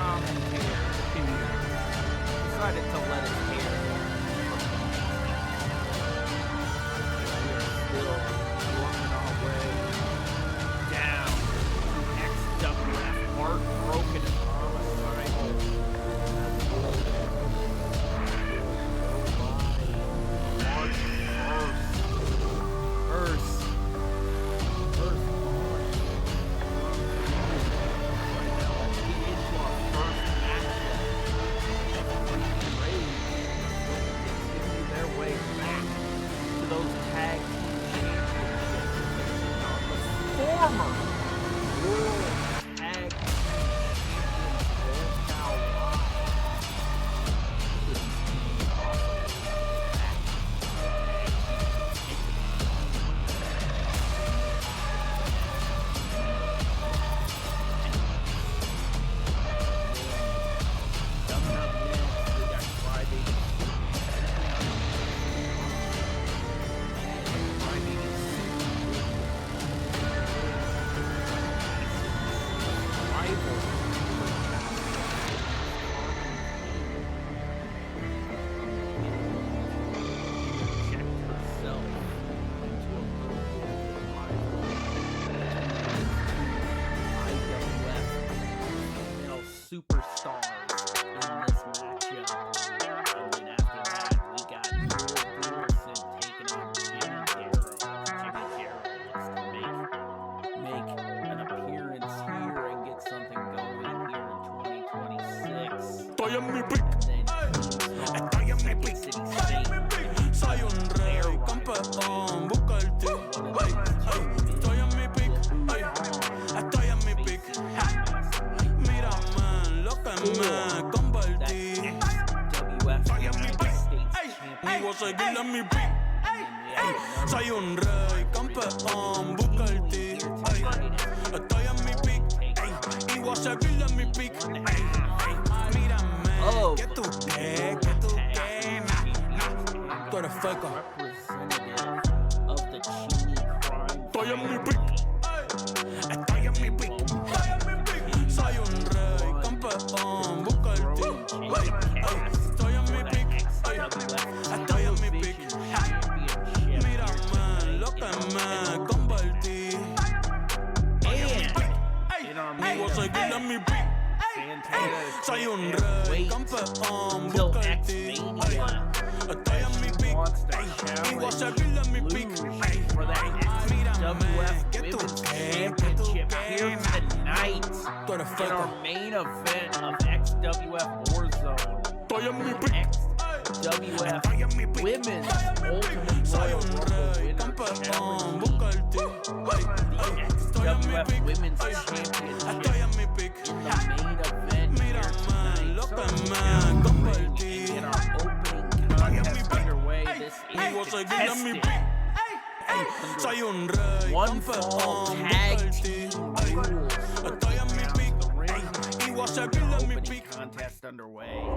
commentator who decided to let his hair still working our way down XWF heartbroken homicide. March 1st. Former World Tag Team Champions now coming up next, we got Friday. Superstars in this matchup. And then after that, we got Will Wilson taking on Jimmy Jarrell. Jimmy Jarrell looks to make an appearance here and get something going here in 2026. Estoy en mi pick. Estoy en mi pick. Soy un rey, campeón, busca el tip. Estoy en mi pick. Estoy en mi pick. Mírame lo que me convertí. Estoy en mi pick. Y voy a seguir en mi pick. Soy un rey, campeón, busca el tip. Estoy en mi pick. Y voy a seguir en mi pick. Mírame, que tú qué, tú eres feca. Estoy en mi pick. Estoy en mi pick. Soy un rey, campeón, busca el team. Estoy en mi pick. Estoy en mi pick. Mírame lo que me convertí. Estoy en mi pick. Y voy a seguir en mi pick. Soy un rey, campeón, busca el team. Estoy en mi pick. Y voy a seguir en mi pick. Mírame, que tú Here tonight tú eres in feca. our main event of XWF Warzone. Estoy en mi pick. XWF Women's Ultimate Soy Royal un Rumble rey, winner campeón, Cameron busca el team. Estoy en mi XWF pick. Women's Estoy Championship en mi pick. in the main event here Mírame tonight. lo que So me now convertí. in our opening Estoy en mi contest pick. underway, this Y voy a is seguir en mi contested pick. Soy un rey, one fall campeón, tag busca el team team. rules. Estoy en mi pick. Y voy a seguir en mi Opening pick. contest underway.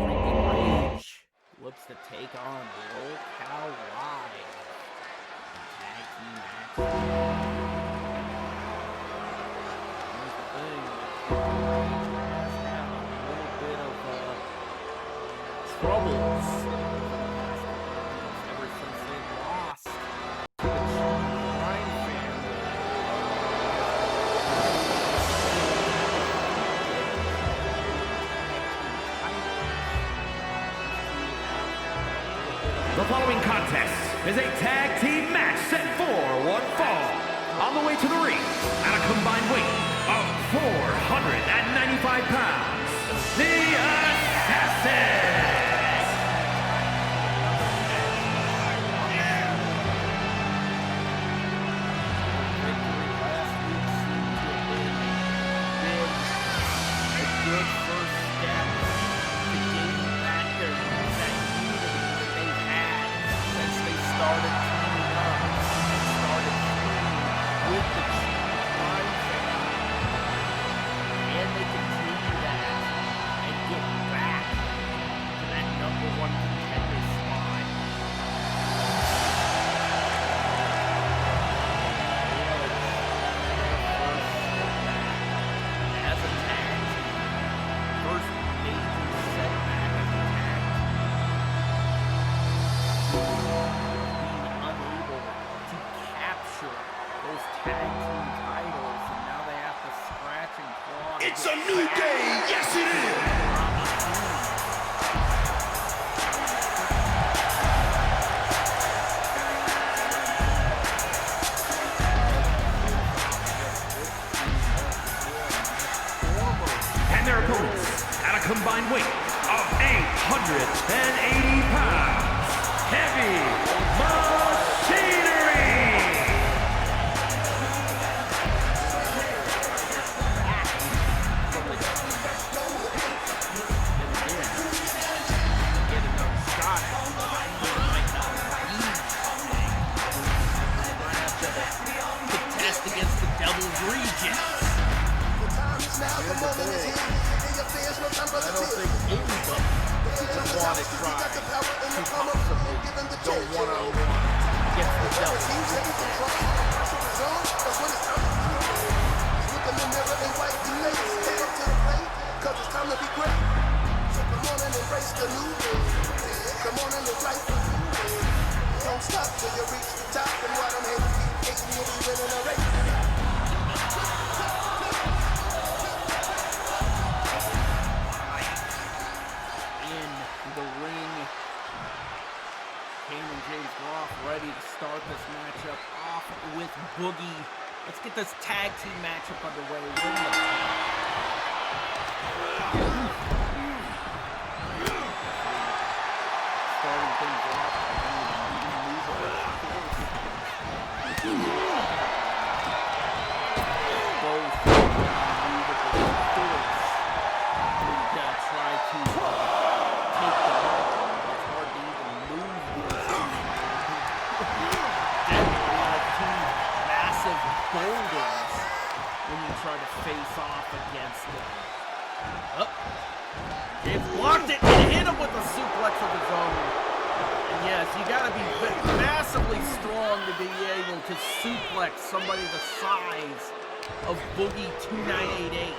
Freaking Rage looks to take on Roll Cow Live. Tag team match. Here's the thing. Rage has had a little bit of troubles ever since they lost to the Bryan family. The following contest is a tag team match set for one fall. On the way to the ring, at a combined weight of 495 pounds, the Assassins! Good first step to gaining back that unity that they've had since they started teaming up and started feuding with the Bryan family. And they new day. Yes, it is. And their opponents at a combined weight of 880 pounds, Heavy Machinery! Contest against the Devil's Regents. I don't think anybody would want to try to possibly go one-on-one against the Devil. Don't stop till you reach the top, and while I'm here, you'll be winning a race. The ring. Kane and James Groff ready to start this matchup off with Boogie. Let's get this tag team matchup underway. Starting things off. Both try to take the ball. It's hard to even move this. Definitely like two massive boulders when you try to face off against them. James blocked it and hit him with a suplex of his own. And yes, you gotta be massively strong to be able to suplex somebody the size of Boogie 2988.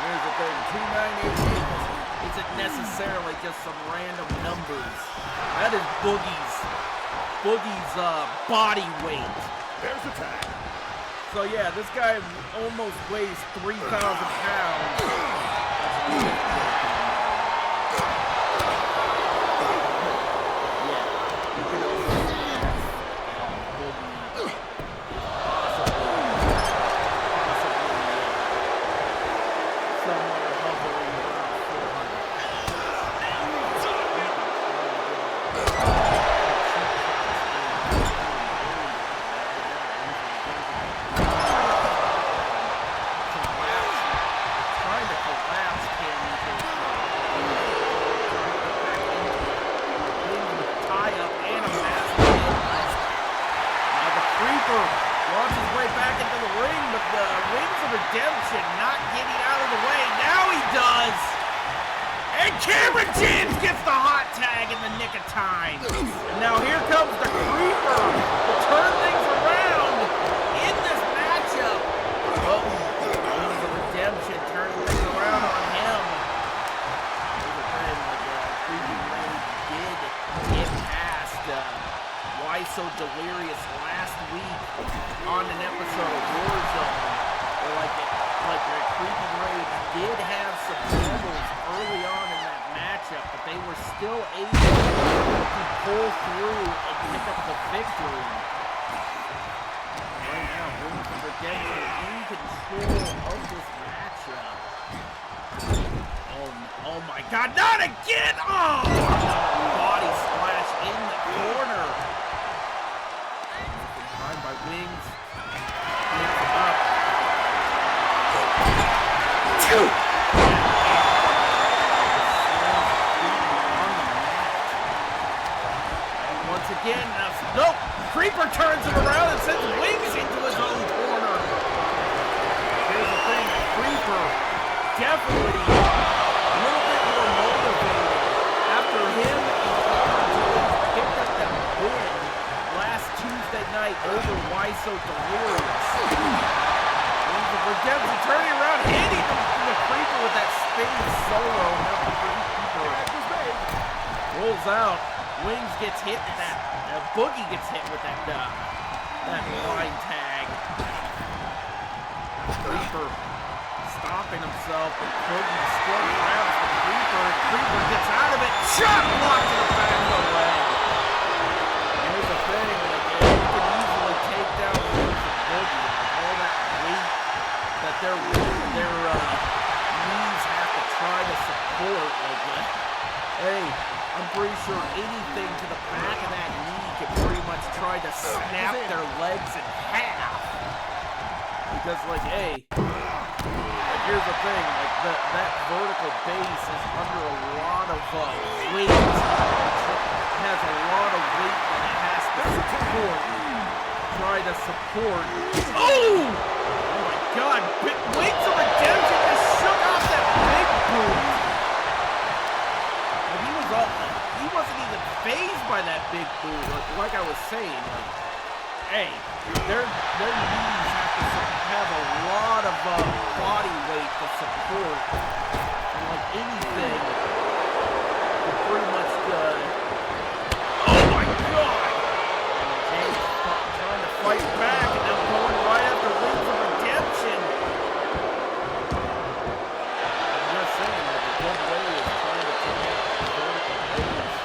Here's the thing, 2988 isn't necessarily just some random numbers. That is Boogie's body weight. There's the tag. So yeah, this guy almost weighs 3,000 pounds. Launches way back into the ring, but the Wings of Redemption not getting out of the way. Now he does! And Cameron James gets the hot tag in the nick of time. And now here comes the Creeper to turn things around in this matchup. Oh, Wings of Redemption turning things around on him. Creepy Ray did get past Why So Delirious last week on an episode of Warzone. Like the Creepy Rage did have some troubles early on in that matchup, but they were still able to pull through and pick up the victory. Right now, Wings of Redemption in control of this matchup. Oh my God, not again! Oh! Body splash in the corner. By Wings. Up. Once again, nope. Creeper turns it around and sends Wings into his own corner. Here's the thing, Creeper definitely a little bit more motivated after him and picked up that win last Tuesday night over Why So Delirious. Wings of Redemption turning around, hitting the Creeper with that spinning solo. Now the Creeper rolls out. Wings gets hit with that. Boogie gets hit with that blind tag. Creeper stopping himself, but Boogie still grabs the Creeper. Creeper gets out of it. Shot blocked to the back of the leg. Here's the thing, like, you can easily take down Boogie. All that weight that their knees have to try to support. Like, hey, I'm pretty sure anything to the back of that knee could pretty much try to snap their legs in half. Because, like, hey, like, here's the thing, like, that vertical base is under a lot of weight. It has a lot of weight that it has to support. Try to support. Oh! Oh my God! Wings of Redemption just shook off that big boot. Like, he wasn't even fazed by that big boot. Like I was saying, like, hey, their knees have a lot of body weight to support, and like anything, could pretty much. Oh my God! James trying to fight back, and now going right after Wings of Redemption. I'm just saying, like, a good way is trying to take out the vertical base.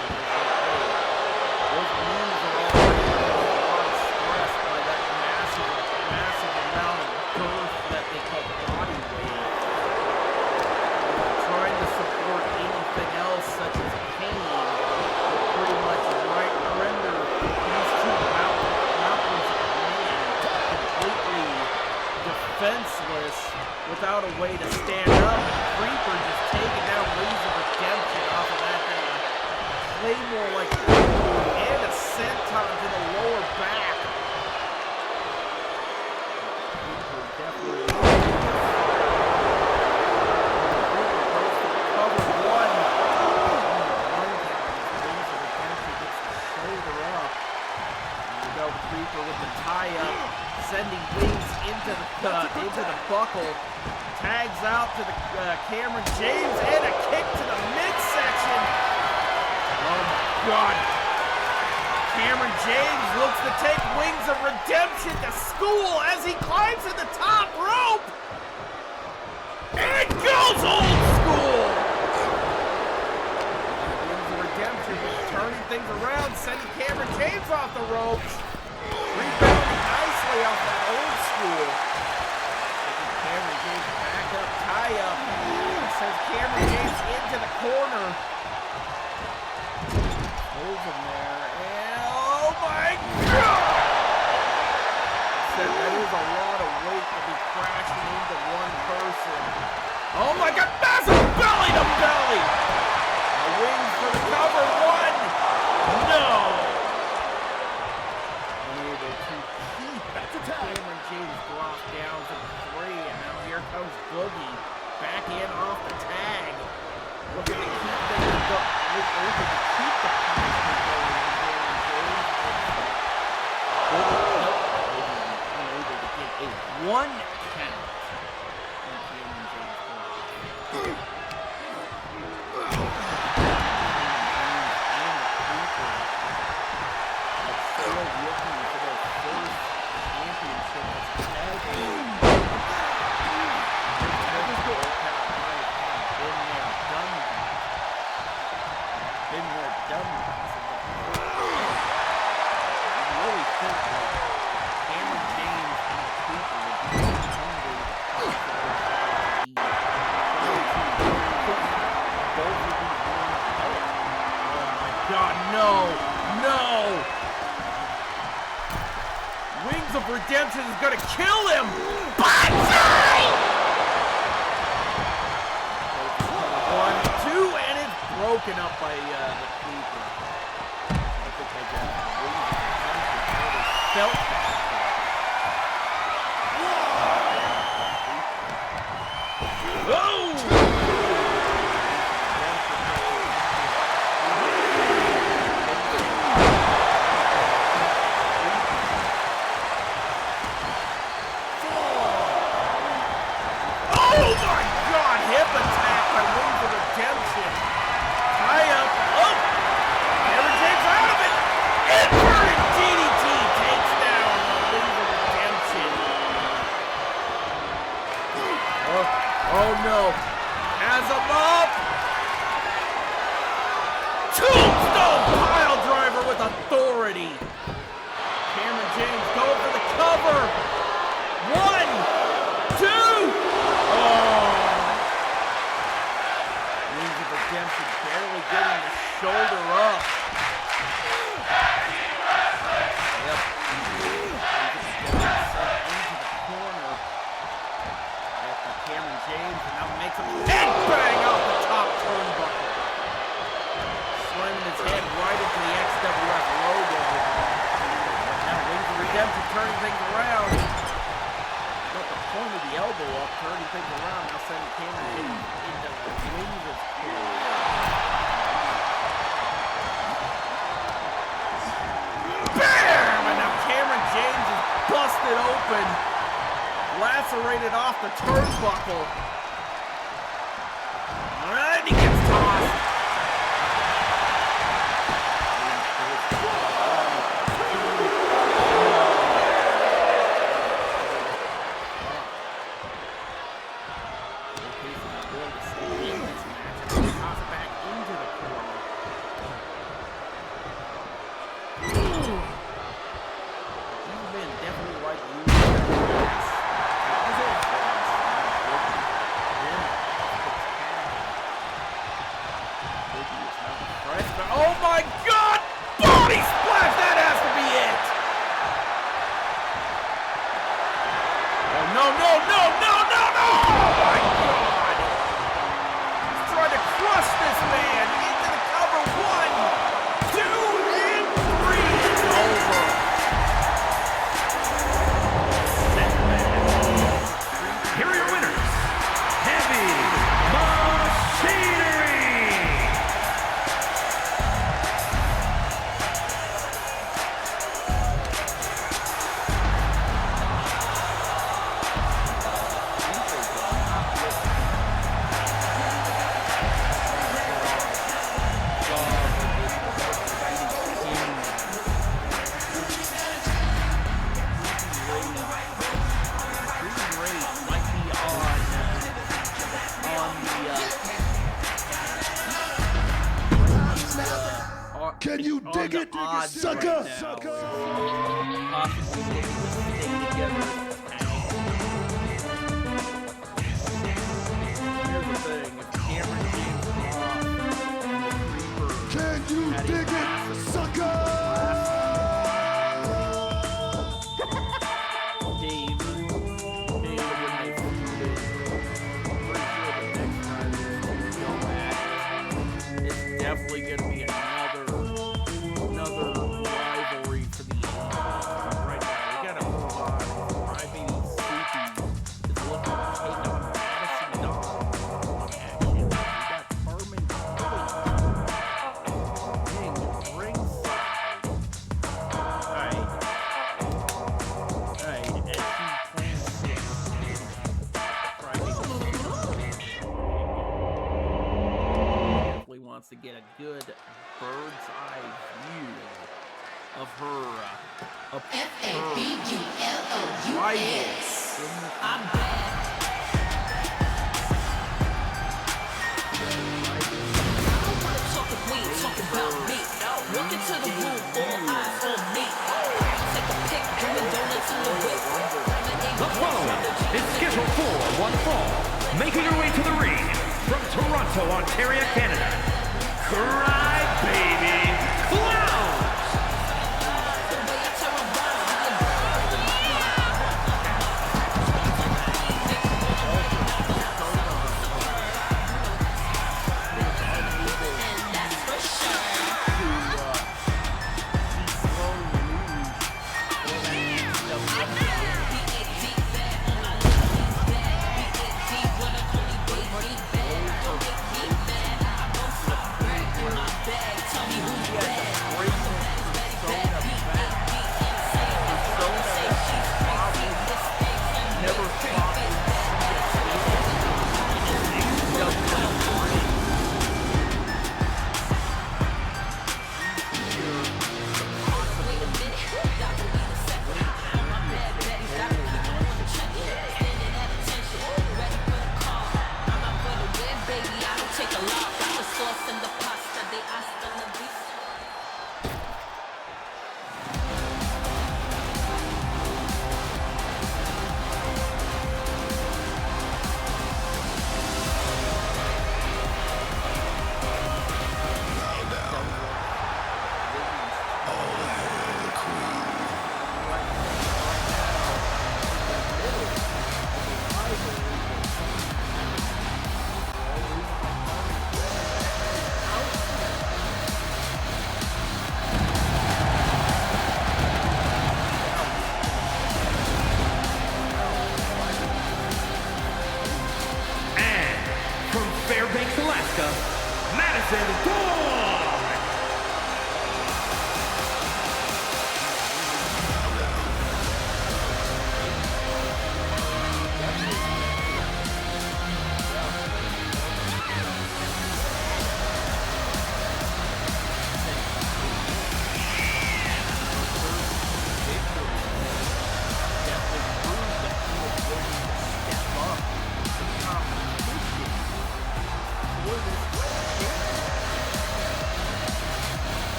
Those knees are already a lot stressed by that massive amount of girth that they call body weight. Trying to support anything else, such as pain, will pretty much render these two mountains of man completely defenseless without a way to stand up. Creeper just taking down Wings of Redemption off of that thing. Claymore like and a senton to the lower back. Creeper definitely cover one. Wings of Redemption gets the shoulder up. There you go, Creeper with the tie-up, sending Wings into the buckle. Tags out to the Cameron James and a kick to the midsection. Oh my God. Cameron James looks to take Wings of Redemption to school as he climbs to the top rope. And it goes old school. Wings of Redemption turning things around, sending Cameron James off the ropes. Rebounding nicely off that old school. Cameron James back up, tie up. Sends Cameron James into the corner. Holds him there. And oh my God! Said that is a lot of weight to be crashing into one person. Oh my God! Massive belly to belly! The Wings for the cover. One! No! Unable to keep Cameron James dropped down to the 3, and now here comes Boogie back in off the tag. Looking to keep things going. Looking to keep the punishment going on Cameron James. Boogie unable to get a 1 count on Cameron James. Still looking for their first championship as tag team. Been there, done that. I really think that Cameron James and the Creeper would be hungry to possibly both of these wins. Oh my God, no! No! Wings of Redemption is gonna kill him! Banzai! 1, 2, and it's broken up by the Creeper. I think I got Wings of Redemption really felt that. Oh! Oh no. Has him up. Tombstone pile driver with authority. Cameron James going for the cover. 1, 2. Oh. Wings of Redemption barely getting the shoulder up. Yep. Into the corner. After Cameron James, and now makes a headbang off the top turnbuckle. Slamming his head right into the XWF logo. Now Wings of Redemption turning things around. Got the point of the elbow up, turning things around. Now sending Cameron James into the Wings of Bam! And now Cameron James is busted open. Lacerated off the turnbuckle. And he gets tossed. Tossed back into the corner. These men definitely like you. Oh my God! Body splash! That has to be it! Oh no, no, no, no, no, no! Oh my God! He's trying to crush this man into the cover. 1, 2, and 3. It's over. Here are your winners, Heavy Machinery! Can you dig it, sucker? Can you dig it, sucker? It's definitely going to be another rivalry for the right now. We got to move on. Crybaby Soupy is looking to take on Madison Dawn on action. We got Carmen King ringside. Alright, as she plans to Crybaby definitely wants to get a good bird's eye view of her rivals. I'm back. We ain't talking about me. Walk into the room, all eyes on me. Take a pic, doing donuts in the whip. The following is scheduled for one fall, making her way to the ring from Toronto, Ontario, Canada. Crybaby Clowns! Bag Madison Dawn.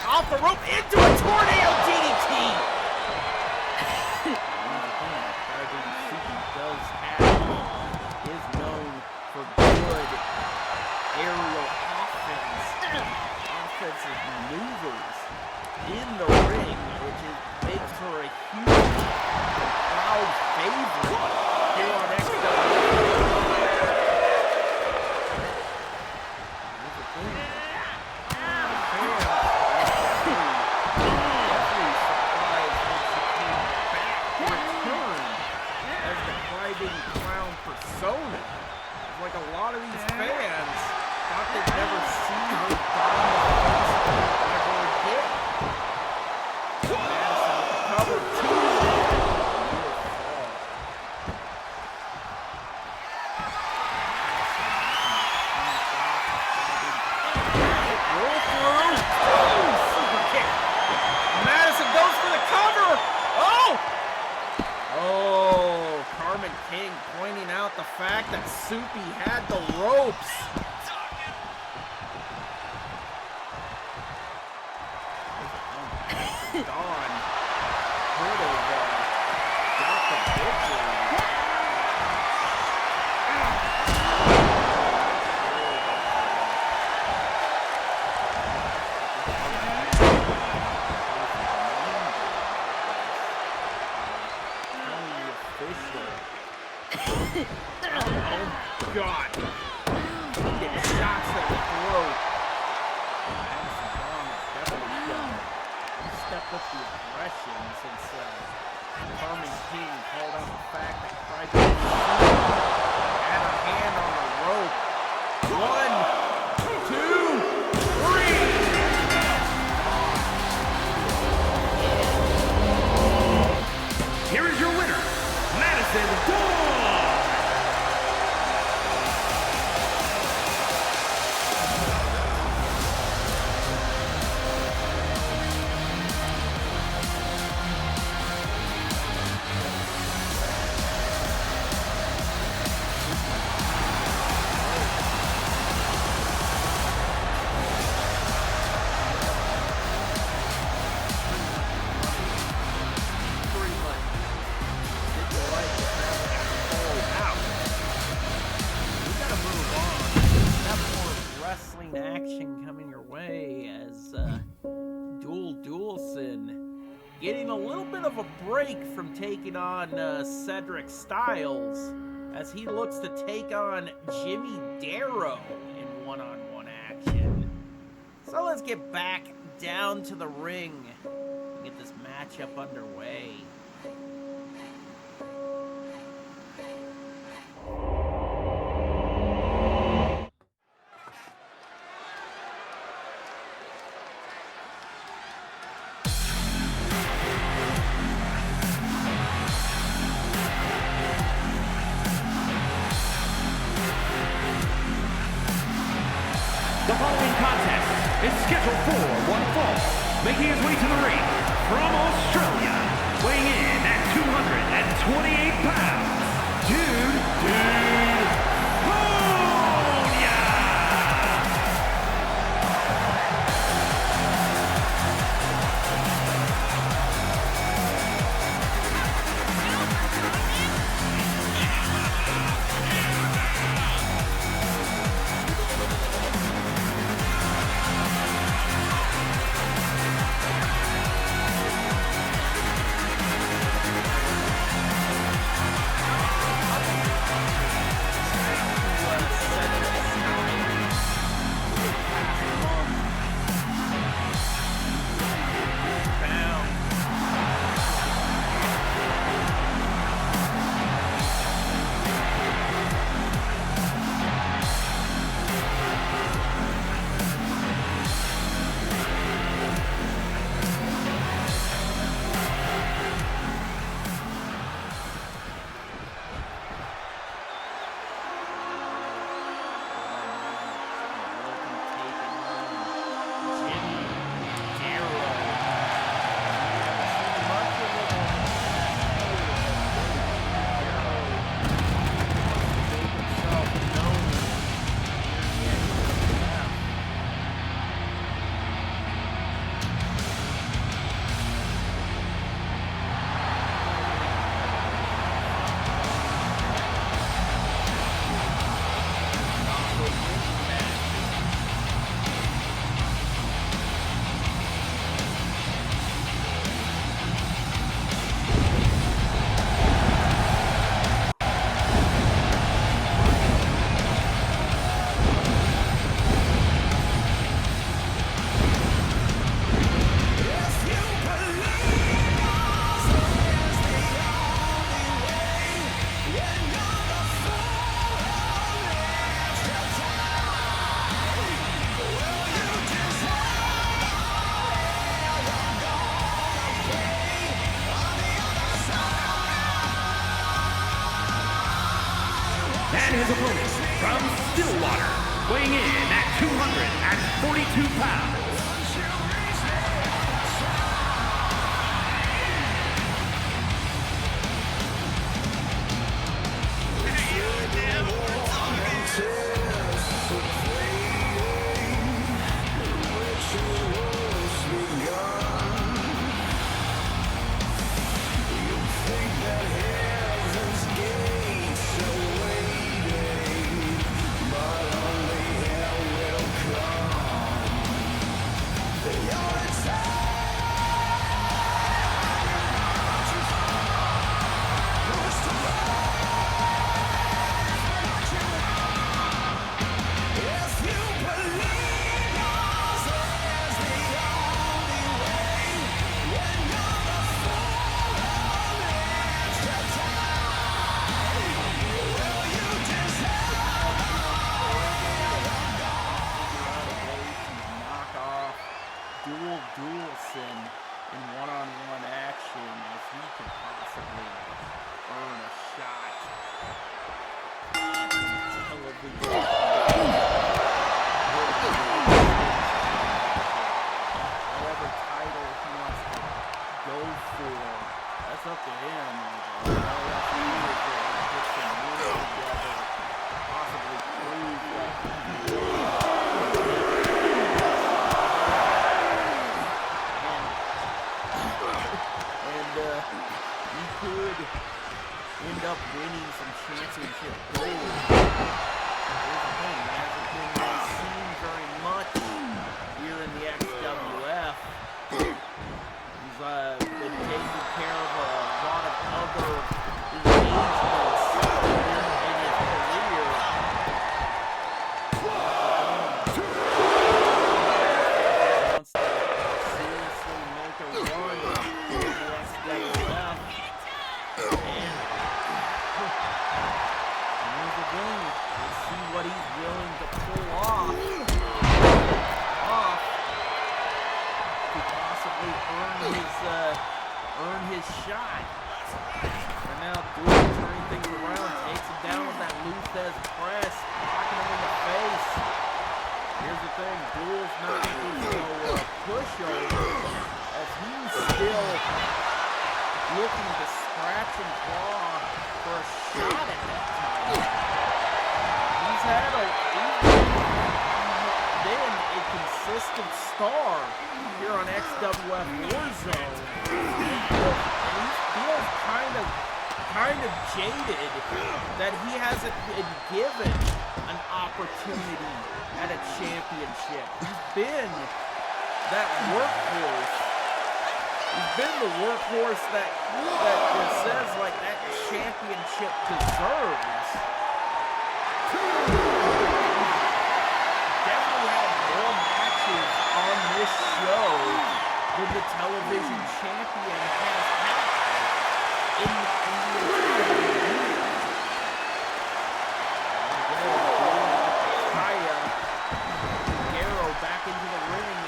Off the rope into a tornado DDT. Is known for good aerial offensive maneuvers in the ring, which makes her a huge crowd favorite here on XW. Persona. Like a lot of these fans thought they'd never see her dominate ever again. Madison with the cover two. Roll through. Oh, super kick. Madison goes for the cover. Oh, Carmen King pointing out the fact that Soupy had the ropes. Dawn could have got the victory. Oh, God. Getting shots at the throat. Madison Dawn has definitely stepped up the aggression since Carmen King called out the fact that Crybaby had her hand on the rope. 1, 2, 3. Here is your winner, Madison Dawn. Action coming your way as Duelson getting a little bit of a break from taking on Cedric Styles as he looks to take on Jimmy Darrow in one-on-one action. So let's get back down to the ring and get this matchup underway. Making his way to the ring from Australia, weighing in at 228 pounds, Dude Pneumonia! And his opponent from Stillwater, weighing in at 242 pounds. In one-on-one action as he could possibly earn a shot at television. Whatever title he wants to go for, that's up to him. He would get some moves together, possibly prove that he could end up winning some championship gold. Here's the thing, he hasn't been seen very much here in the XWF. He's been taking care of a lot of other engagements in his career. Wants to seriously make a run in the XWF. We'll see what he's willing to pull off to possibly earn his shot. And now Dooley turning things around, takes him down with that Luthez press, knocking him in the face. Here's the thing, Duel's not no pushover, as he's still looking to scratch and claw for a shot at that time. He's been a consistent star here on XWF Warzone, and he feels kind of jaded that he hasn't been given an opportunity at a championship. He's been that workhorse. He's been the workhorse that says like that championship deserves. Definitely had more matches on this show than the television champion has had in the back into the ring.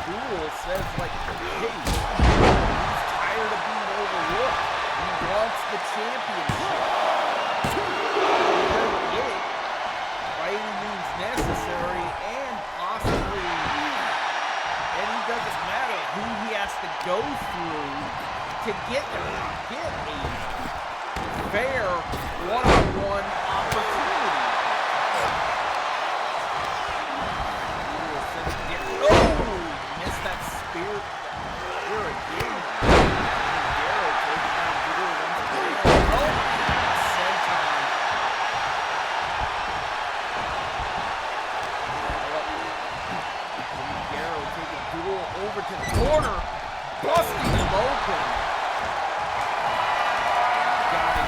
Duel says like, hey, he's tired of being overlooked. He wants the championship. He doesn't get it by any means necessary, and possibly, and it doesn't matter who he has to go through to get a fair one-on-one opportunity. Missed that spear here again. Garrow taking down Duel once again. Oh, senton. Garrow taking Duel over to the corner, busting him open. Got him,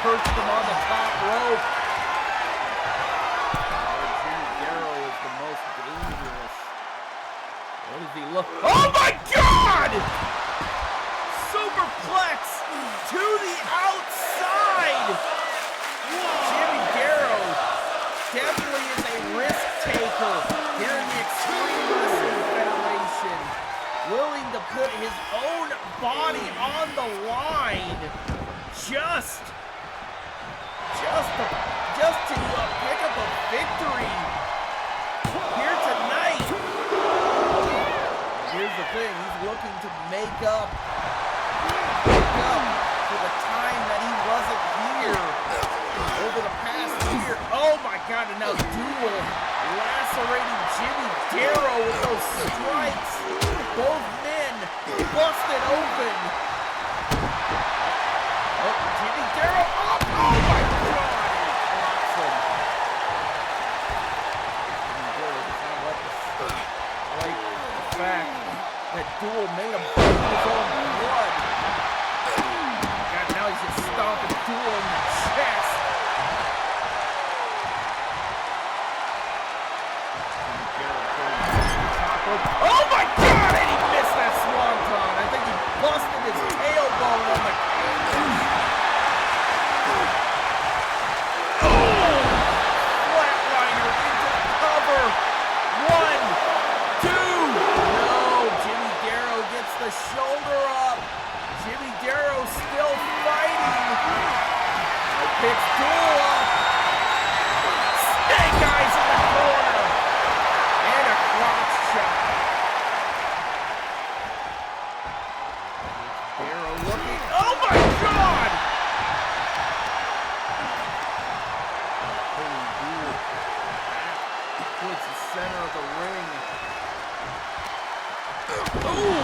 perched him on the top rope. Garrow is the most dangerous. What does he look? Oh my God! Superplex to the outside. Jimmy Garrow definitely is a risk taker here in the Extreme Wrestling Federation, willing to put his own body on the line just to pick up a victory here tonight. Here's the thing, he's looking to make up for the time that he wasn't here over the past year. Oh my God, and now Duel lacerating Jimmy Garrow with those strikes. Both men busted open. Oh, Jimmy Garrow up. Oh my God, awesome. Jimmy Garrow does not let this like the fact that Duel made him burn his own blood. God, now he's just stomping Duel in the chest. Oh my God, and he missed that swanton. I think he busted his tailbone on the canvas. Oh! Flatliner into cover. 1, 2. No, Jimmy Garrow gets the shoulder up. Jimmy Garrow still fighting. Picks Duel up. Snake eyes in the corner. And a crotch chop. Garrow looking. Oh my God! Holy Duel. Towards the center of the ring. Ooh!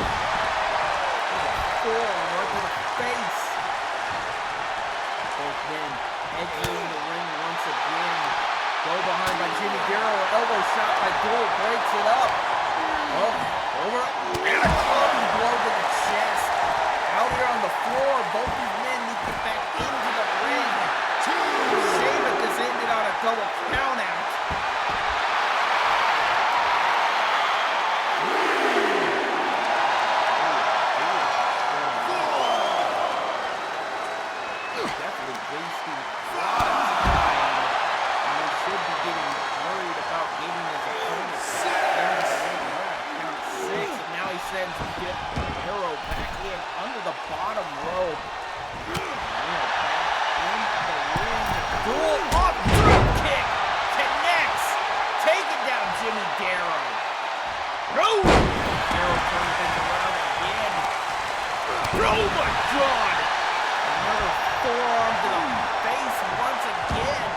Forearm right to the face. Both men exiting the ring once again. Go behind by Jimmy Garrow. Elbow shot by Duel. Breaks it up. Oh, over. And a clubbing blow to the chest. Out here on the floor. Both these men need to get back into the ring. Shame if this ended on a double count out. Definitely wasting a lot of time, and they should be getting worried about getting his opponent down to the ring. Count 6, and now he sends Garrow back in under the bottom rope. Back into the ring. Duel off drop kick connects. turn things around again. Oh my God! Another forearm to the face once again.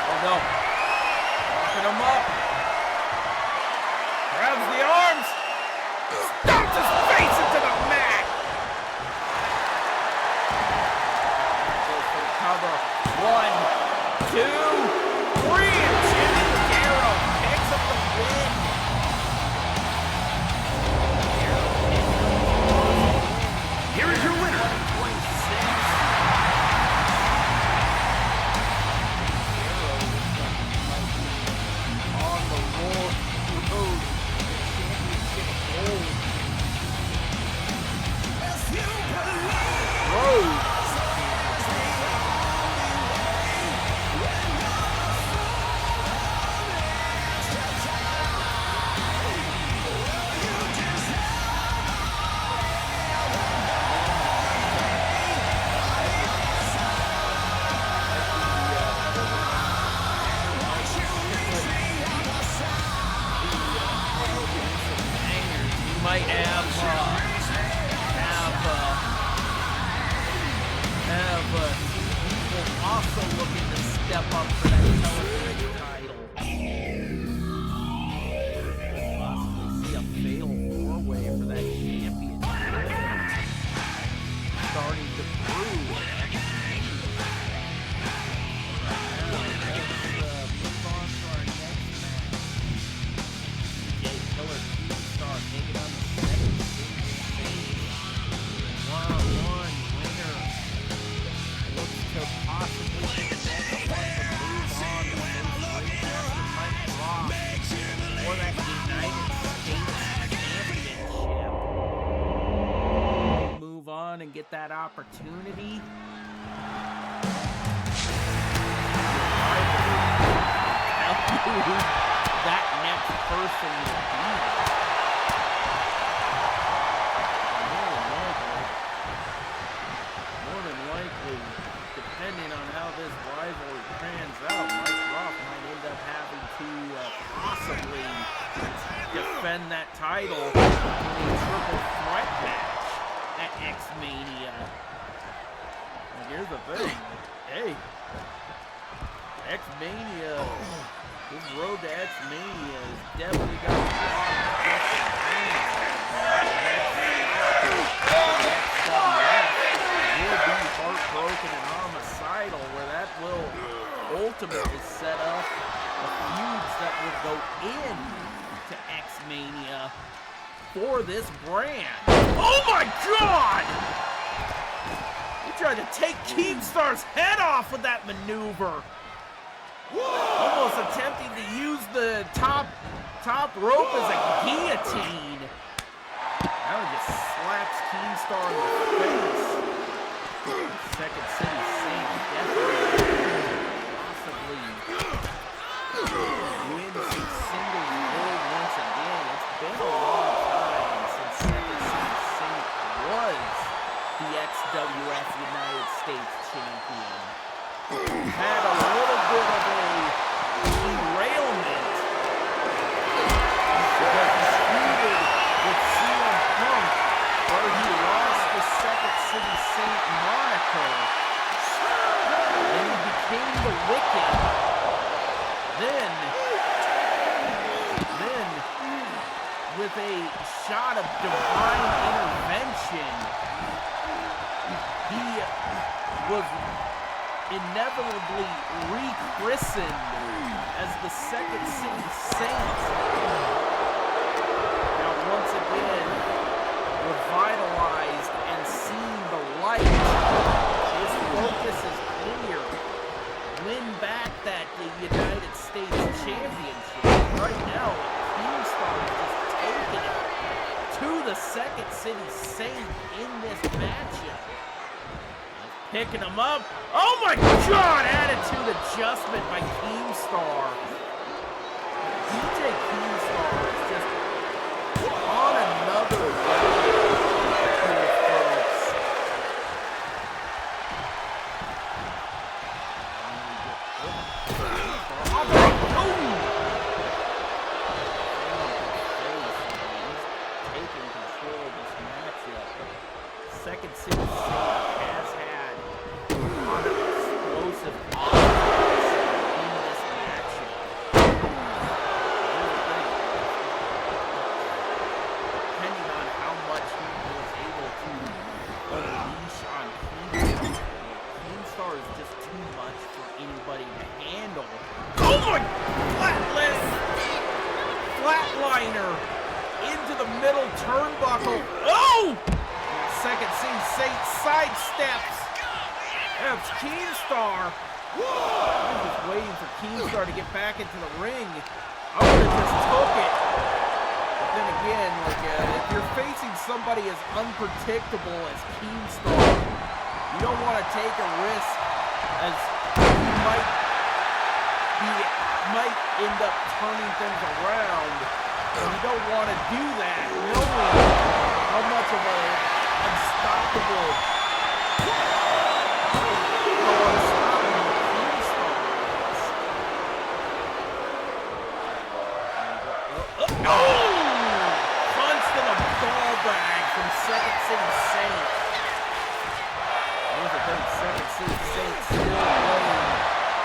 Oh no. Locking him up. Grabs the arms. Stomps his face into the mat. Goes for the cover. 1, 2, 3, and Jimmy Guerrero picks up the win. Here is your winner, 26. On the road to championship gold. Road. Might have people also looking to step up for that television title. Possibly see a fatal four-way for that championship. Starting to brew. Let's move on to our next match. Jay Killer Keemstar taking on the second stage. One-on-one winner. Looks to possibly get the next one to move on to face Ringmaster Mike Rock for that United States Championship. Move on and get that opportunity. Tell you that next person will be. More than likely, depending on how this rivalry pans out, Mike Rock might end up having to possibly defend that title in a triple threat match at X-Mania. And here's the thing. Hey, X-Mania, this road to X-Mania has definitely got a lot of different things. Will be heartbroken and homicidal, where that will ultimately set up the feuds that will go in to X-Mania for this brand. Oh my God! He tried to take Keemstar's head off with that maneuver. Almost attempting to use the top rope as a guillotine. Now he just slaps Keemstar in the face. Second City Saint definitely possibly wins some singles gold once again. It's been a long time since Second City Saint was the XWF United States champion. Had a little bit of a derailment because he feuded with CM Punk, where he lost the Second City Saint moniker. Then he became the Wicked. Then with a shot of divine intervention, he was inevitably rechristened as the Second City Saint. Now once again, revitalized and seeing the light, his focus is clear. Win back that United States Championship. Right now, Keemstar is just taking it to the Second City Saint in this matchup. Picking him up. Oh my God! Attitude adjustment by Keemstar. DJ Keemstar is just on another level here, folks. middle turnbuckle. Oh! Second City Saint sidesteps. That's Keemstar. I'm just waiting for Keemstar to get back into the ring. I would have just took it. But then again, like if you're facing somebody as unpredictable as Keemstar, you don't want to take a risk as he might end up turning things around. And you don't want to do that, knowing how much of an unstoppable Second City Saint. Second City Saint still waiting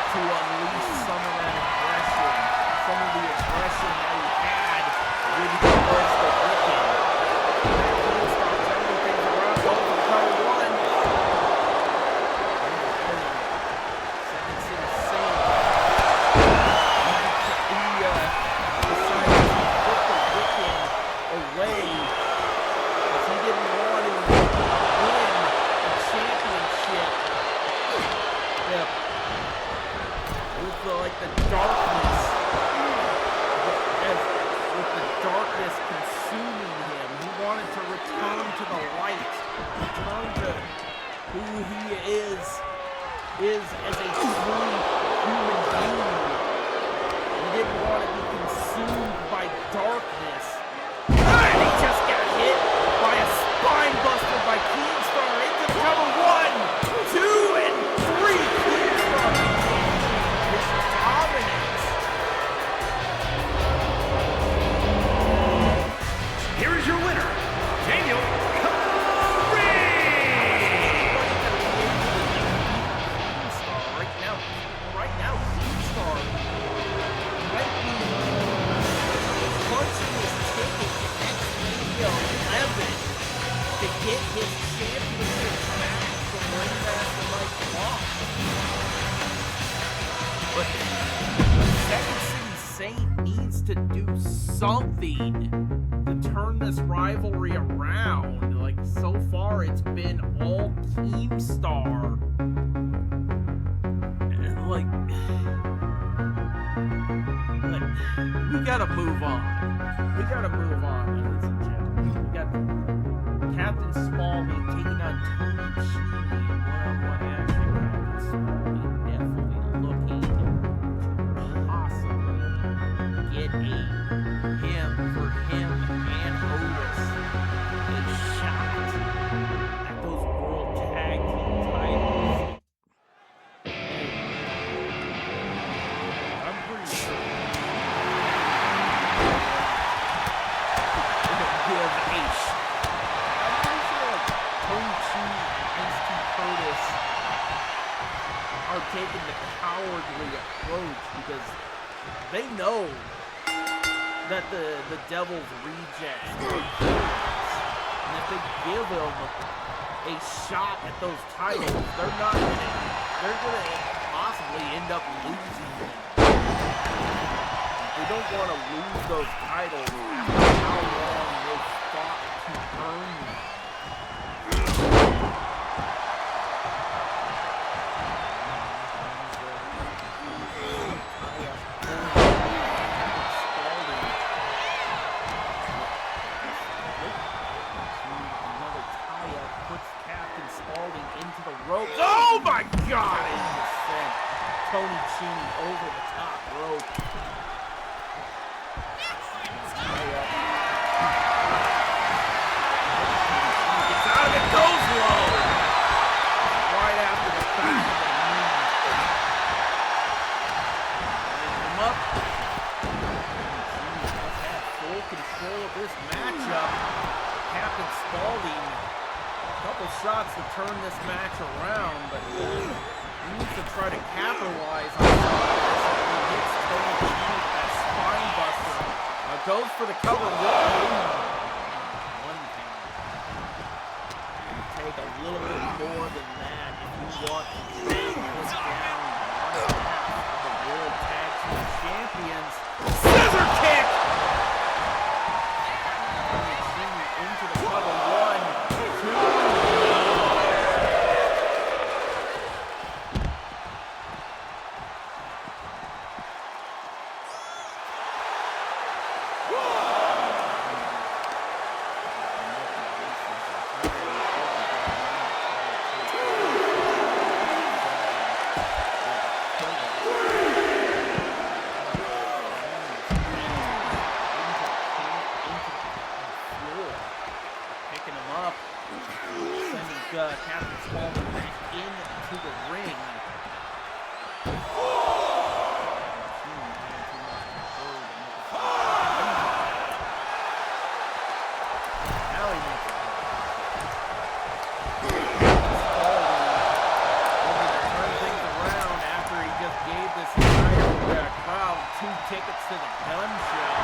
to unleash some of that aggression, some of the aggression that he had when he was the Wicked. He starts turning things around, going for cover one. Second City Saint. He decided to put the Wicked away. He didn't want to win a championship with the darkness, with the darkness consuming him. He wanted to return to the light, return to who he is as a true human being. He didn't want to be consumed by darkness. And he just got hit by a spine buster by Keemstar into the cover. 1, 2, and 3. Keemstar his dominance. Here is your winner, Daniel Corey. Keemstar right now, Keemstar might be punching his ticket to 11 to get his championship back from Ringmaster Mike Long. But Second City Saint needs to do something to turn this rivalry around. Like, so far it's been all Keemstar. And we gotta move on. We gotta move on, ladies and gentlemen. We got Captain Spaulding taking on Tony Cheney in one-on-one action. Captain Spaulding definitely looking to possibly get him and Otis a shot at those World Tag Team titles. I'm pretty sure Tony Cheney and Ice-T Curtis are taking the cowardly approach because they know that the Devil's rejects are heroes. And if they give them a shot at those titles, they're gonna possibly end up losing them. They don't want to lose those titles after how long they've fought to earn them. Oh my God! It just sent Tony Cheney over the top rope. Gets out of it, goes low. Right after the back of the knee. Him up. Cheney must have full control of this matchup. Captain Spaulding. Couple shots to turn this match around, but he needs to try to capitalize on this. He hits Tony Cheney with that spine buster. Goes for the cover. One count. Take a little bit more than that if you want to take this down. One half of the World Tag Team Champions. Scissor kick! Captain Spaulding back into the ring. Tickets to the gun show.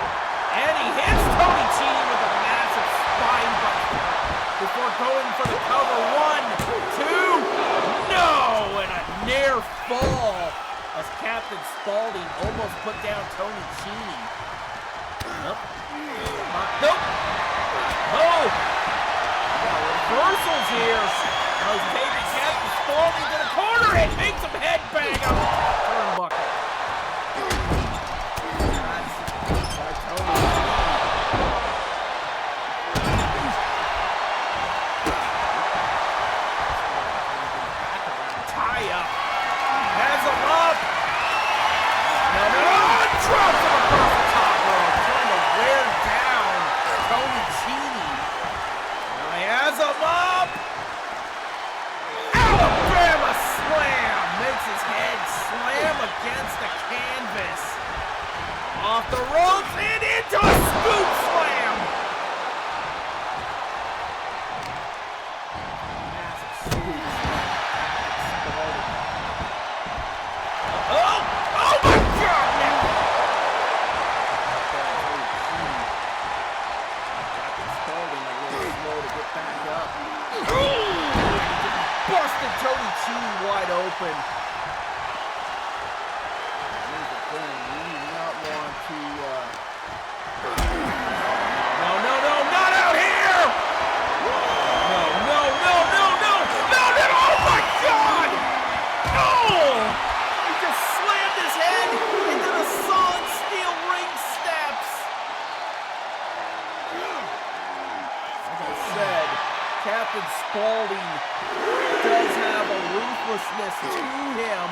And he hits Tony Cini with a massive spine buster before going for the cover. 1, 2, no! And a near fall as Captain Spaulding almost put down Tony Cini. Nope. Nope. Oh! Reversals here. Now he's taking Captain Spaulding to the corner and makes him headbang up the turnbuckle. Drops him across the top rope, trying to wear down Tony Cini. Now he has him up. Alabama slam. Makes his head slam against the canvas. Off the ropes and into a scoop slam. Massive scoop slam. Oh my God! Busted Tony Cini wide open. Here's the thing. We do not want to... No, not out here! No. Oh my God! Oh! He just slammed his head into the solid steel ring steps. As I said, Captain Spaulding does have a ruthlessness to him.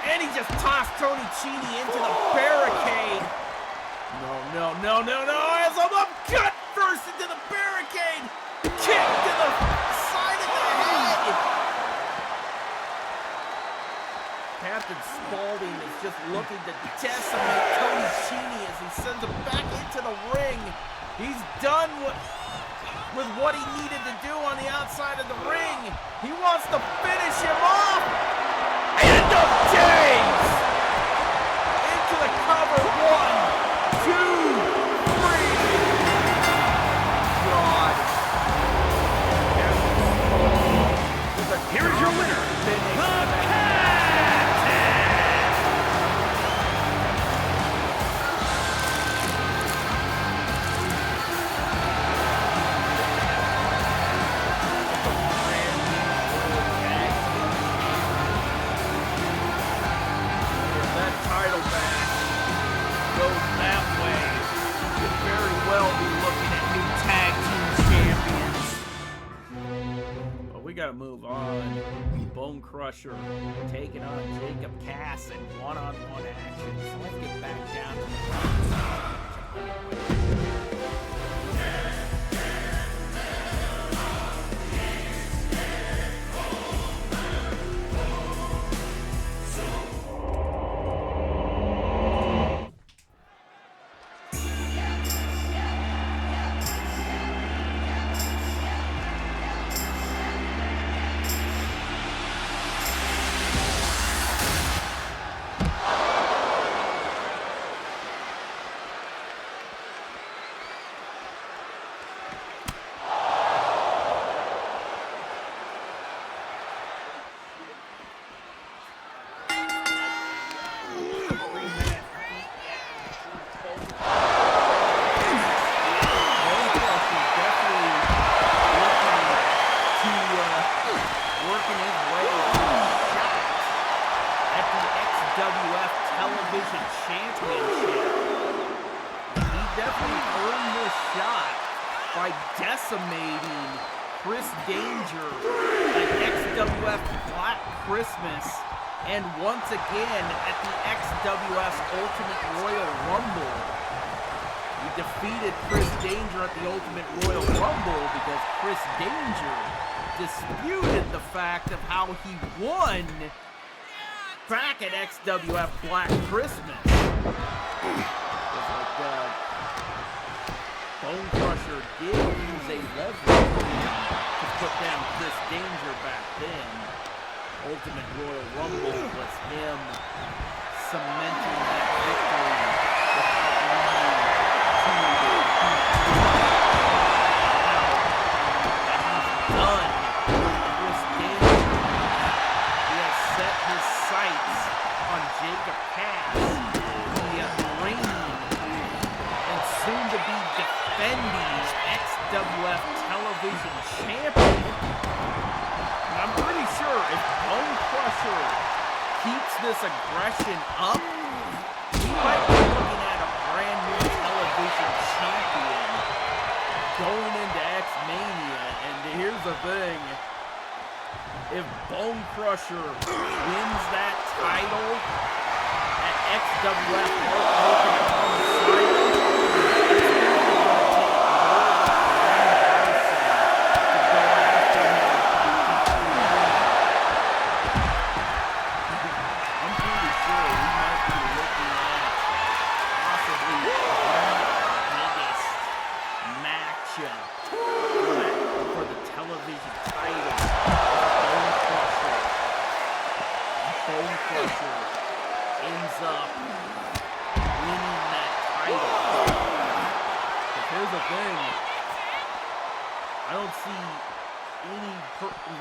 And he just tossed Tony Cini into the barricade. No. As I'm up, cut first into the barricade. Kick to the side of the head. Captain Spaulding is just looking to decimate Tony Cini as he sends him back into the ring. He's done with what he needed to do on the outside of the ring. He wants to finish him off. End of days! Into the cover. 1, 2, 3. God. Here is your winner, the Captain. Gotta move on. Bone Crusher taking on Jacob Cass in one-on-one action. So let's get back down to the Television Championship. He definitely earned this shot by decimating Chris Danger at XWF Black Christmas and once again at the XWF Ultimate Royal Rumble. He defeated Chris Danger at the Ultimate Royal Rumble because Chris Danger disputed the fact of how he won back at XWF Black Christmas. Bone Crusher did use a leverage to put down Chris Danger back then. Ultimate Royal Rumble was him cementing that victory without needing to done with Chris Danger. He has set his sights on Jacob Cass, the reigning and soon to be defending XWF television champion. And I'm pretty sure if Bone Crusher keeps this aggression up, we might be looking at a brand new television champion going into X-Mania. And here's the thing, if Bone Crusher wins that title at XWF Open on the side, for the television title. Bone Crusher ends up winning that title. But here's the thing, I don't see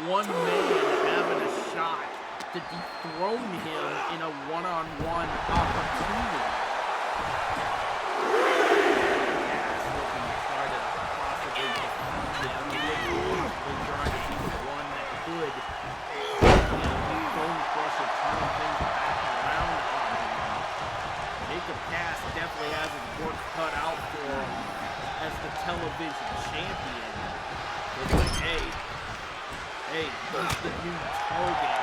one man having a shot to dethrone him in a one-on-one opportunity. Jacob Cass definitely has his work cut out for him as the television champion. It's like, hey, who's the new target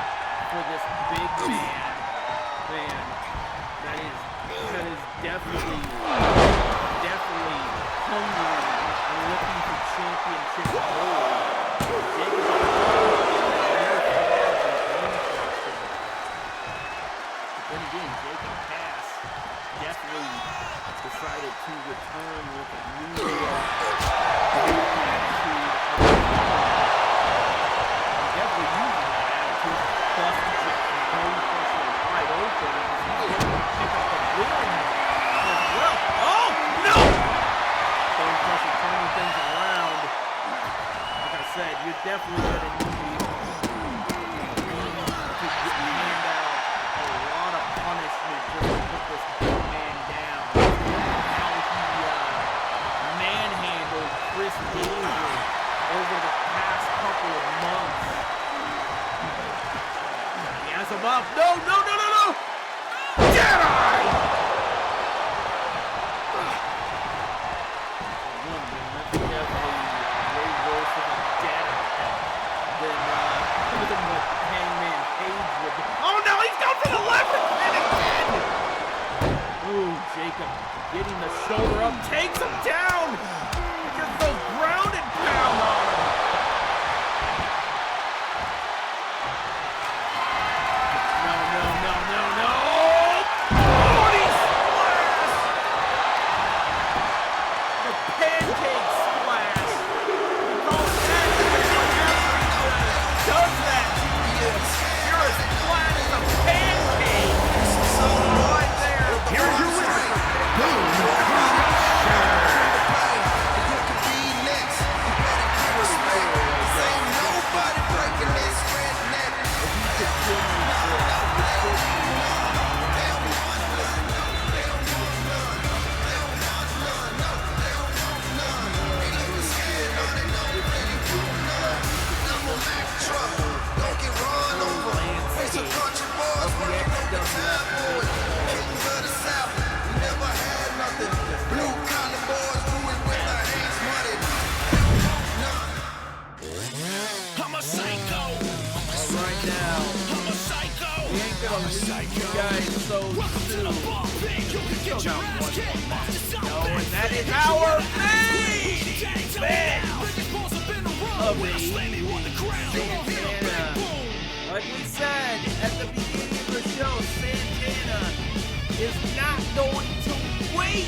for this big man that is definitely hungry and looking for championship gold. Then again, Jacob Cass definitely decided to return with a new attitude. Definitely using that attitude, busting Bone Crusher wide open. He's able to pick up the win as well. Oh, no! Bone Crusher turning things around. Like I said, you're definitely going to need to hand out a lot of punishment just to put this big man down. How he manhandled Chris Danger over the past couple of months. He has him up. No! Jedi! One win, that's definitely way worse of a dead than what Hangman Page would do. Oh no, he's going for the leverage pin again! Ooh, Jacob getting the shoulder up, takes him down! He just goes ground and pound on him! No! Body splash! The pancake splash! He calls that does that to you. You're as flat as a pancake. Right there. Here's your winner, Bone I'm a psycho. Right now, I'm a psycho. we ain't gonna leave you guys so soon. Still got one more match to go, and that is our main event of the like we said at the beginning of the show, Santana is not going to wait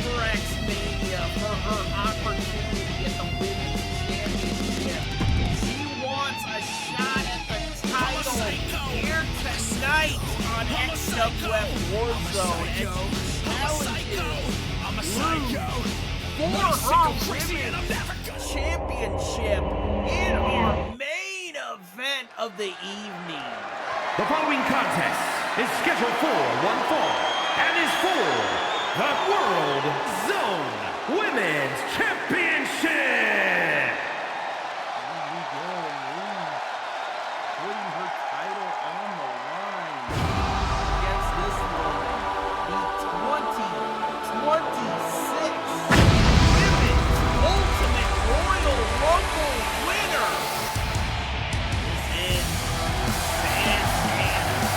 for X-Mania for her opportunity at the Women's Championship. She wants a shot at the title here tonight on XWF Warzone. And she challenges Lou for her Women's Championship in our main event of the evening. The following contest is scheduled for one fall and is for the World Zone Women's Championship. Here we go, Lou, putting her title on the line against this woman, the 2026 Women's Ultimate Royal Rumble winner. This is Santana.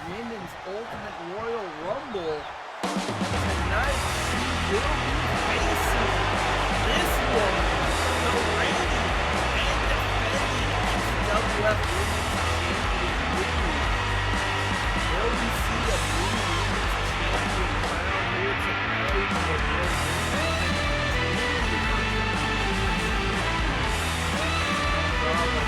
Women's Ultimate Royal Rumble. Tonight, she will be facing this woman, the reigning and defending XWF Women's Champion. Will we see a new women's champion crown here tonight? Or will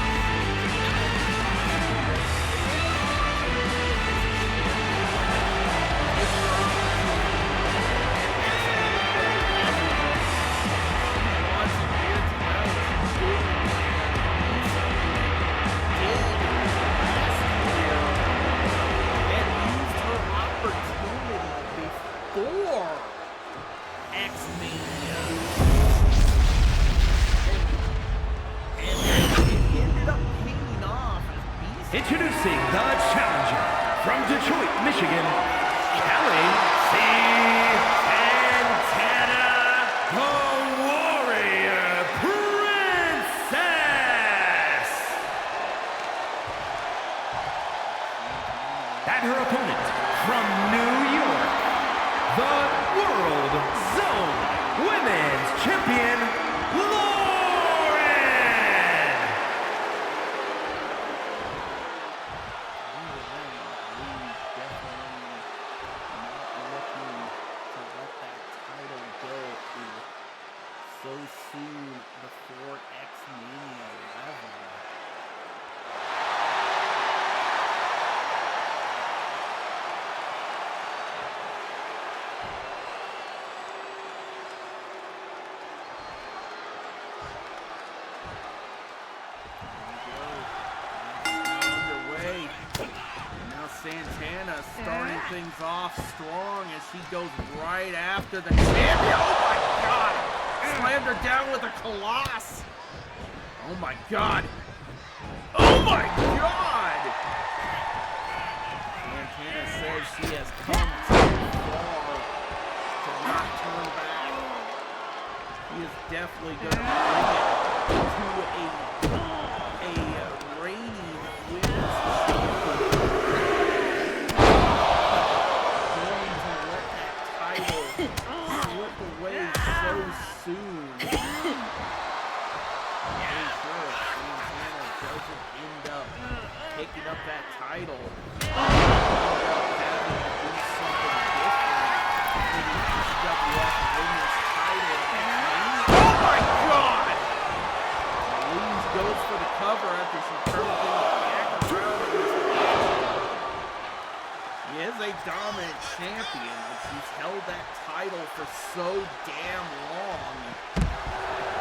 Introducing the challenger from Detroit, Michigan, Kelly C. Santana, the Warrior Princess. And her opponent from New York, the World Zone Women's Champion, Lauren. so soon before X-Mania 11. Underway. Now Santana starting things off strong as she goes right after the champion. Oh my God! Slammed her down with a coloss. Oh my God. Oh my God. Santana says she has come too far to not turn back. He is definitely going to bring it to a reigning women's champion. Going to let that title slip away so soon. Pretty sure Santana doesn't end up picking up that title. Having to do something different for the HWF Women's title. Oh my God! Louise goes for the cover after she turns things back around. She is a dominant champion, but she's held that title for so damn long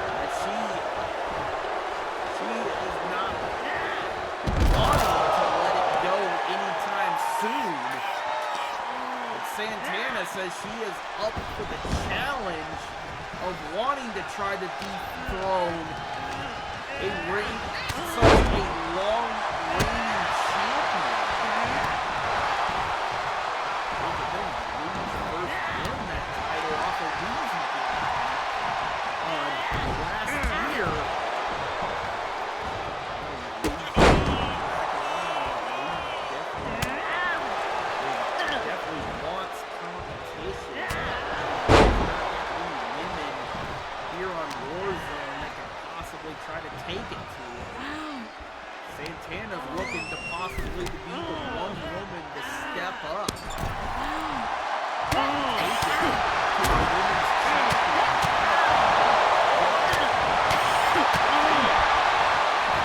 that she is not wanting to let it go anytime soon. But Santana says she is up for the challenge of wanting to try to dethrone such a long reigning champion. Louise first won that title off of losing last year. Definitely wants competition. Women here on Warzone that can possibly try to take it to her. Santana's looking to possibly be the one woman to step up. Take it to the women's champion.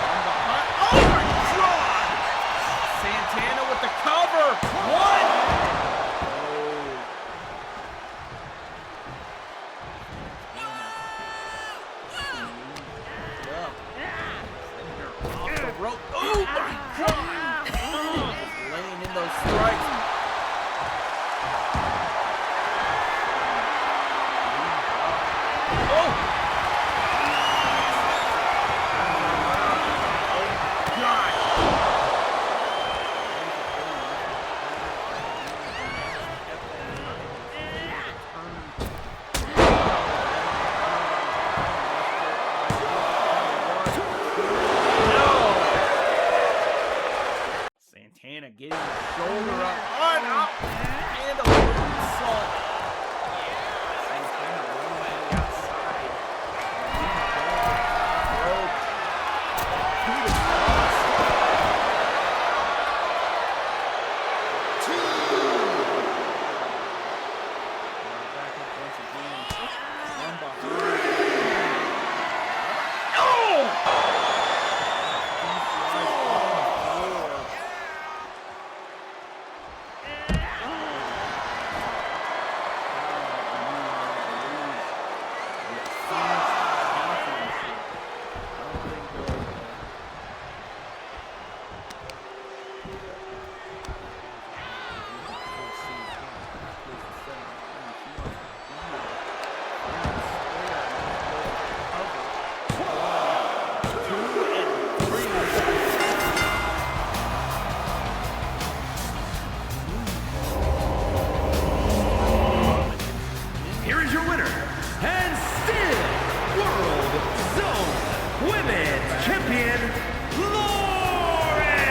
From behind. Oh my God! Santana with the cover. One. Rope. Oh my God! Just laying in those strikes. Oh! Oh God! Santana getting the shoulder up, and a moonsault. Santana rolling to the outside. Rope. To the cross. Back up once again. From behind. Oh! Here is your winner, and still World Zone Women's Champion, Lauren!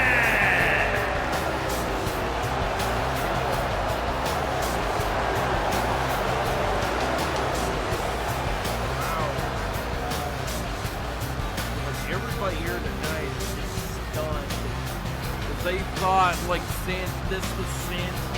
Everybody here tonight is just stunned. Because they thought, like, this was Santana.